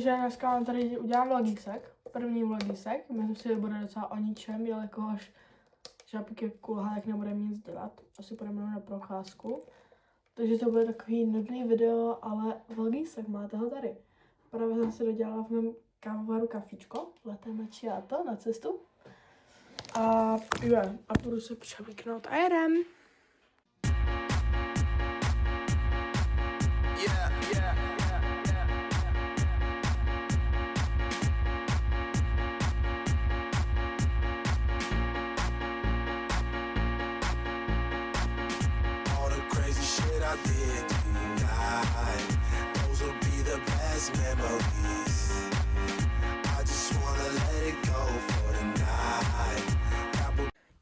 Takže dneska vám tady udělám vlogísek, první vlogísek. Myslím si, že bude docela o ničem, jelikož Žápek je kulha, tak nebudeme nic dělat. Asi půjdeme na procházku. Takže to bude takový nudný video, ale vlogísek, máte ho tady. Právě jsem si dodělala v mém kávovaru kafičko, letem čiato na cestu. A půjdu se převlíknout a jedem.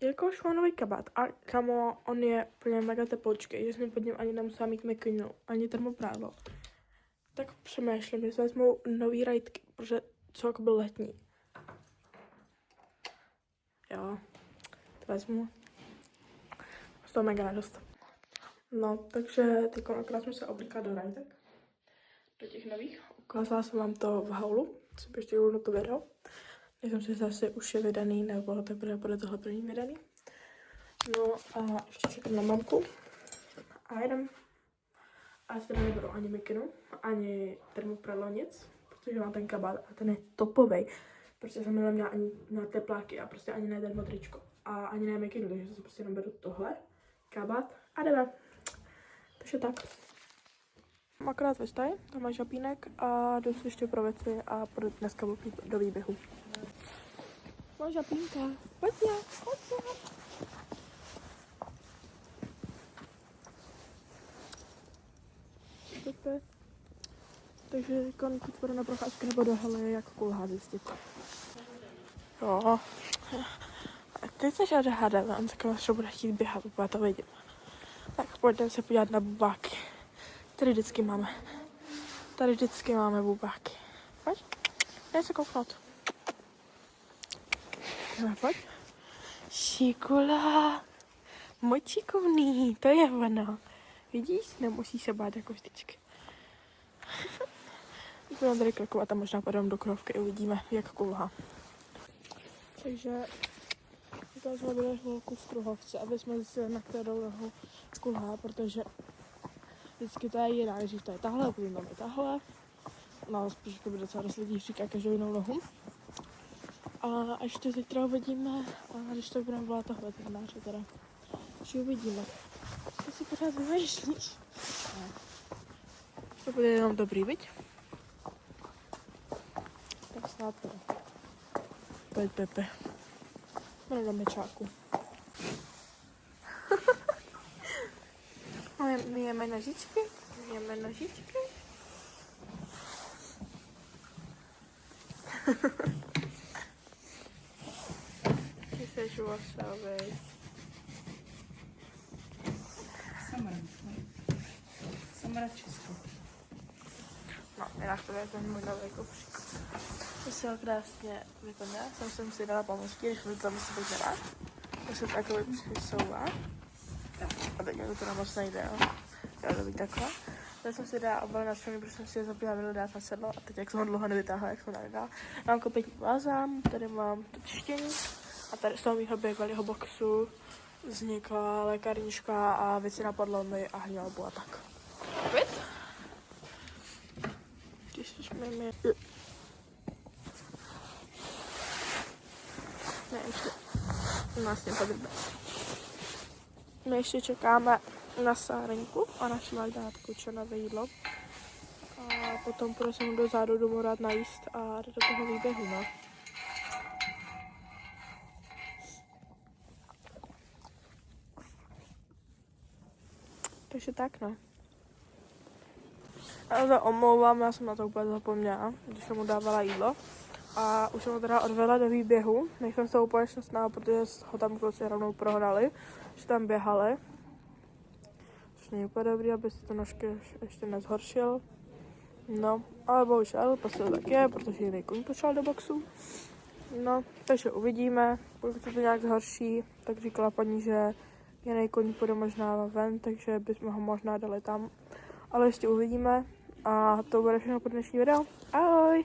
Jakož mám nový kabát a kamo, on je úplně mega teploučký, že jsem pod ním ani nemusela mít mikinu, ani termoprádlo. Tak přemýšlím, že si vezmu nový rajtky, protože jsou jako byl letní. Jo, to vezmu. Z toho mega radost. No, takže teď akorát jsem se oblíkala do rajtek. Do těch nových. Ukázala jsem vám to v haulu, si ještě na to video. Nejsem si zase už je vydaný, nebo teprve bude tohle první vydaný. No a ještě čekám na mamku. A jedem. A já si teda neberu ani mikinu, ani termoprádlo, nic. Protože mám ten kabát a ten je topovej. Prostě jsem neměla ani na tepláky a prostě ani ne termotričko. A ani ne mikinu, takže si prostě neberu tohle. Kabát a jdeme. Takže tak. Mám akorát vystaj, tam má Žapínek a jdu si ještě pro věci a půjdu dneska do výběhu. Mám Žapínka, pojď. Takže teď půjdu na procházku nebo do haly, jak kulhá zjistit. Jo. Teď se žádá hádám, on taková, že bude chtít běhat, úplně to vidím. Tak pojďme se podívat na bubáky. Tady vždycky máme bubáky. Pojď, jdeme se kouknout. Pojď. Šikula. Moc šikovný, to je ono. Vidíš, nemusí se bát jako vždycky. Budeme tady klikovat a možná půjdeme do krovky, uvidíme, jak kulhá. Takže tady jsme byli chvilku v kruhovce, aby jsme zjistili, na kterou nohu kulhá, protože vždycky to je jiná, že to je tahle, potom tam je tahle. No, spíš to bude docela dost lidí říká každou jinou nohu. A ještě zítra uvidíme, a když to budeme volat toho veterináře teda, že uvidíme. To si pořád vymýšlíš. Ne. To bude jenom dobrý, viď? Tak snad to. Pojď, Pepe. Jdu do mečáku. Myjeme nožičky. Ty seš vosavej. Samara Česko. No, jinak to je ten můj nový kufřík. To se ho krásně vyplňuje. Jsem si dala pomůžky, když mi to musí být rád. To se takový přisouvá. A teď mi to teda moc nejde, jo. Já to být takhle. Teď jsem si dala obal na střelní, protože jsem si je zapomněla dát na sedlo. A teď jak jsem ho dlouho nevytáhla, jak jsem nedala. Mám kopětní vázám, tady mám to čištění. A tady z toho mýho bývalého boxu vznikla lékárnička a věci na podlomy a hňalbu a tak. Víc? Ne, ještě vlastně podrbe. My ještě čekáme na Sárenku a na šmaldátku, čo nové jídlo. A potom půjdu se mu do zádu domů rád najíst a jde do toho výběhu, no. Takže tak, no. Já se omlouvám, já jsem na to úplně zapomněla, když jsem mu dávala jídlo. A už jsem ho teda odvedla do výběhu. Nejsem z toho úplně šťastná, protože ho tam kluci rovnou prohnali, že tam běhali. Což není úplně dobrý, aby si to nožky ještě nezhoršil. No, ale bohužel, prostě to tak je, protože jiný kuň pošel do boxu. No, takže uvidíme, pokud se to nějak zhorší, tak říkala paní, že jiný kuň půjde možná ven, takže bychom ho možná dali tam. Ale ještě uvidíme. A to bude všechno pro dnešní video. Ahoj!